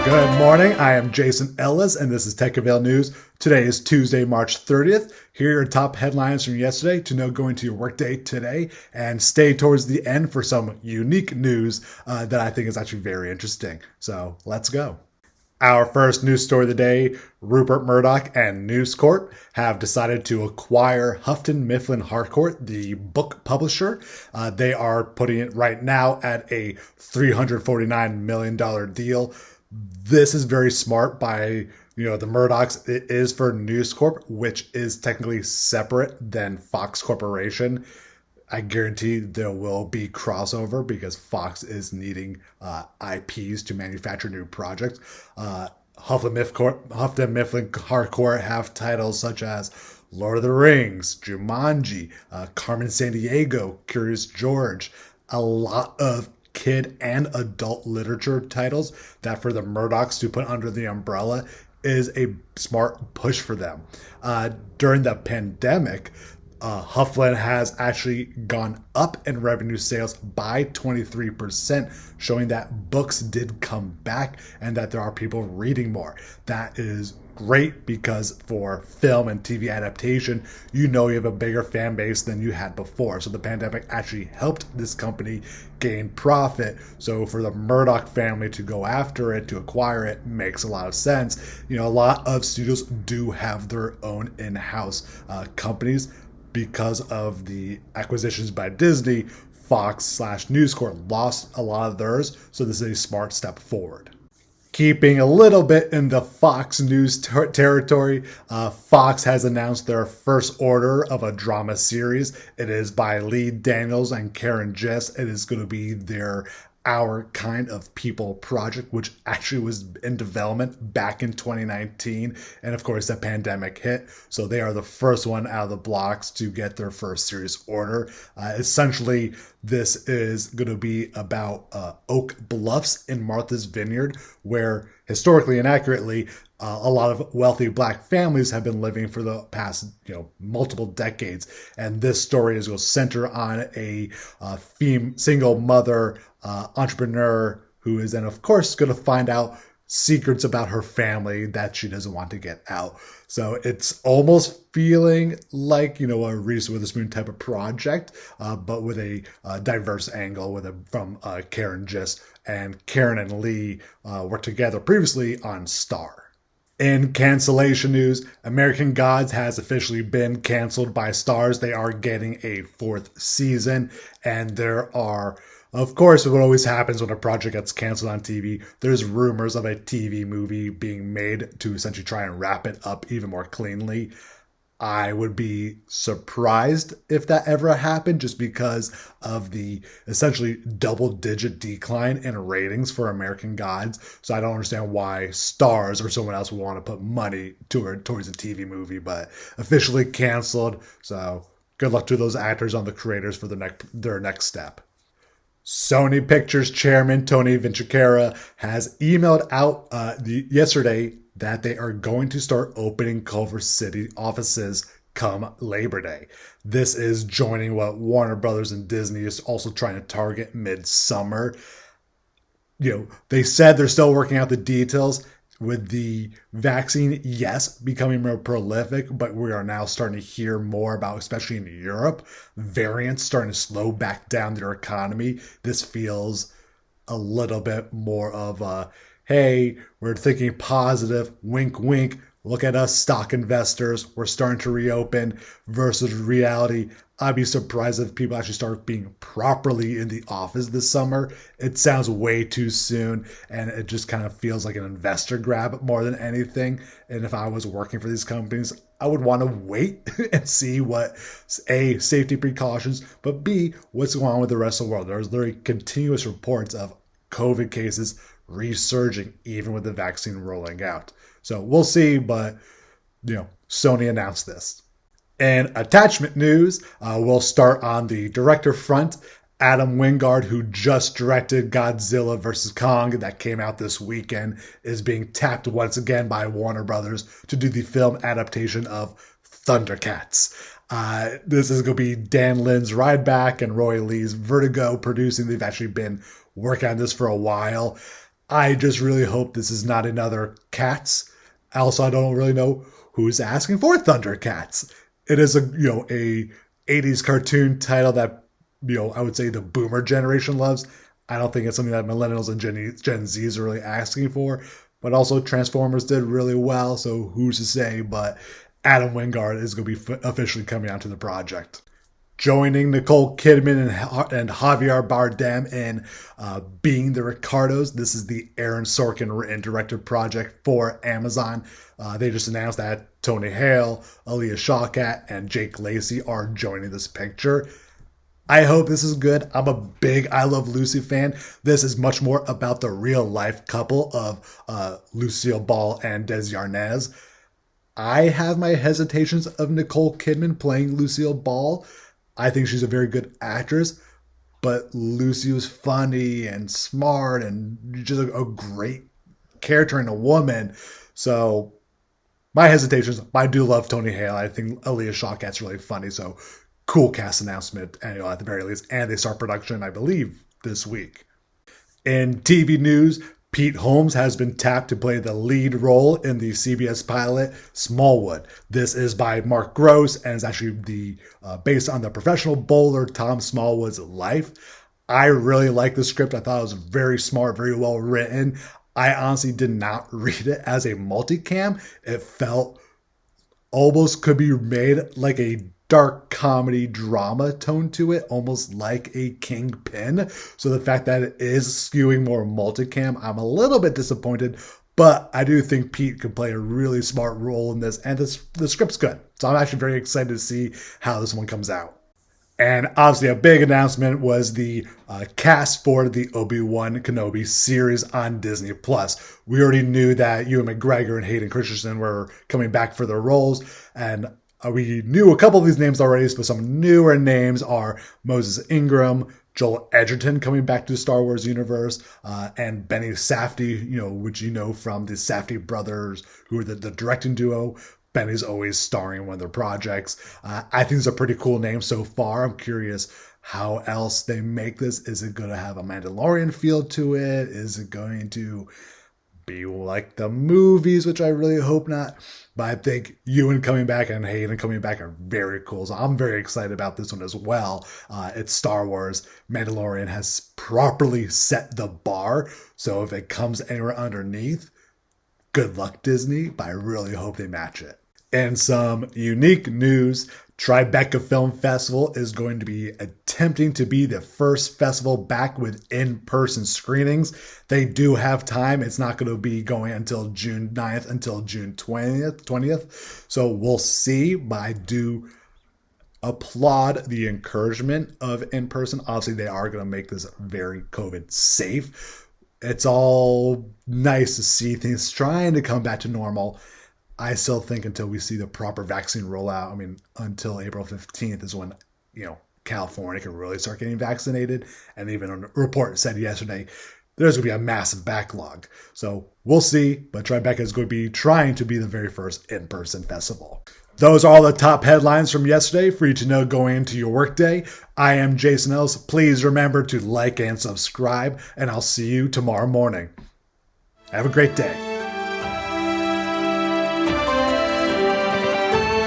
Good morning. I am Jason Ellis, and this is Tech Avail News. Today is Tuesday, March 30th. Here are your top headlines from yesterday to know going to your workday today, and stay towards the end for some unique news that I think is actually very interesting. So let's go. Our first news story of the day, Rupert Murdoch and News Corp have decided to acquire Houghton, Mifflin, Harcourt, the book publisher. They are putting it right now at a $349 million deal. This is very smart by the Murdochs. It is for News Corp, which is technically separate than Fox Corporation. I guarantee there will be crossover because Fox is needing IPs to manufacture new projects. Houghton, Mifflin, Harcourt have titles such as Lord of the Rings, Jumanji, Carmen Sandiego, Curious George, a lot of kid and adult literature titles that for the Murdochs to put under the umbrella is a smart push for them. During the pandemic, Mifflin has actually gone up in revenue sales by 23%, showing that books did come back and that there are people reading more. That is great because for film and TV adaptation, you have a bigger fan base than you had before. So the pandemic actually helped this company gain profit. So for the Murdoch family to go after it, to acquire it, makes a lot of sense. A lot of studios do have their own in-house companies. Because of the acquisitions by Disney, Fox/News Corp lost a lot of theirs, so this is a smart step forward. Keeping a little bit in the Fox News territory, Fox has announced their first order of a drama series. It is by Lee Daniels and Karen Gist. It is going to be their Our Kind of People project, which actually was in development back in 2019. And of course, the pandemic hit. So they are the first one out of the blocks to get their first series order. Essentially, this is going to be about Oak Bluffs in Martha's Vineyard, where historically and accurately, a lot of wealthy black families have been living for the past, multiple decades. And this story is going to center on a single mother entrepreneur who is then, of course, going to find out secrets about her family that she doesn't want to get out. So it's almost feeling like, a Reese Witherspoon type of project, but with a diverse angle from Karen Gist. And Karen and Lee worked together previously on Star. In cancellation news, American Gods has officially been canceled by Starz. They are getting a fourth season, and there are, of course, what always happens when a project gets canceled on TV, there's rumors of a TV movie being made to essentially try and wrap it up even more cleanly. I would be surprised if that ever happened just because of the essentially double-digit decline in ratings for American Gods. So I don't understand why Starz or someone else would want to put money towards a TV movie, but officially canceled. So good luck to those actors on the creators for their next step. Sony Pictures chairman Tony Vinciquerra has emailed out yesterday that they are going to start opening Culver City offices come Labor Day. This is joining what Warner Brothers and Disney is also trying to target mid-summer. They said they're still working out the details with the vaccine, yes, becoming more prolific, but we are now starting to hear more about, especially in Europe, variants starting to slow back down their economy. This feels a little bit more of a, hey, we're thinking positive, wink, wink, look at us stock investors, we're starting to reopen, versus reality. I'd be surprised if people actually start being properly in the office this summer. It sounds way too soon, and it just kind of feels like an investor grab more than anything. And if I was working for these companies, I would want to wait and see what, A, safety precautions, but B, what's going on with the rest of the world. There's literally continuous reports of COVID cases resurging, even with the vaccine rolling out. So we'll see, but, Sony announced this. In attachment news, we'll start on the director front. Adam Wingard, who just directed Godzilla vs. Kong that came out this weekend, is being tapped once again by Warner Brothers to do the film adaptation of Thundercats. This is going to be Dan Lin's Ride Back and Roy Lee's Vertigo producing. They've actually been working on this for a while. I just really hope this is not another Cats. Also, I don't really know who's asking for Thundercats. It is a 80s cartoon title that I would say the boomer generation loves. I don't think it's something that millennials and Gen Zs are really asking for. But also Transformers did really well, so who's to say? But Adam Wingard is going to be officially coming onto the project. Joining Nicole Kidman and Javier Bardem in Being the Ricardos. This is the Aaron Sorkin written directed project for Amazon. They just announced that Tony Hale, Aaliyah Shawkat, and Jake Lacey are joining this picture. I hope this is good. I'm a big I Love Lucy fan. This is much more about the real life couple of Lucille Ball and Des Yarnez. I have my hesitations of Nicole Kidman playing Lucille Ball. I think she's a very good actress, but Lucy was funny and smart and just a great character and a woman. So my hesitations, I do love Tony Hale. I think Aaliyah Shawkat's really funny. So cool cast announcement, and at the very least. And they start production, I believe, this week. In TV news, Pete Holmes has been tapped to play the lead role in the CBS pilot Smallwood. This is by Mark Gross and is actually based on the professional bowler Tom Smallwood's life. I really like the script. I thought it was very smart, very well written. I honestly did not read it as a multicam. It felt almost could be made like a dark comedy drama tone to it, almost like a Kingpin. So the fact that it is skewing more multicam, I'm a little bit disappointed, but I do think Pete could play a really smart role in this, and the script's good. So I'm actually very excited to see how this one comes out. And obviously a big announcement was the cast for the Obi-Wan Kenobi series on Disney+. We already knew that Ewan McGregor and Hayden Christensen were coming back for their roles, and we knew a couple of these names already, but some newer names are Moses Ingram, Joel Edgerton coming back to the Star Wars universe, and Benny Safdie, which from the Safdie brothers, who are the directing duo. Benny's always starring in one of their projects. I think it's a pretty cool name so far. I'm curious how else they make this. Is it going to have a Mandalorian feel to it? Is it going to be like the movies, which I really hope not? But I think Ewan coming back and Hayden coming back are very cool. So I'm very excited about this one as well. It's Star Wars. Mandalorian has properly set the bar. So if it comes anywhere underneath, good luck, Disney. But I really hope they match it. And some unique news, Tribeca Film Festival is going to be attempting to be the first festival back with in-person screenings. They do have time. It's not going to be going until June 9th until June 20th. So we'll see, but I do applaud the encouragement of in-person. Obviously, they are going to make this very COVID safe. It's all nice to see things trying to come back to normal. I still think until we see the proper vaccine rollout, until April 15th is when, California can really start getting vaccinated. And even a report said yesterday, there's going to be a massive backlog. So we'll see, but Tribeca is going to be trying to be the very first in-person festival. Those are all the top headlines from yesterday for you to know going into your workday. I am Jason Ellis. Please remember to like and subscribe, and I'll see you tomorrow morning. Have a great day.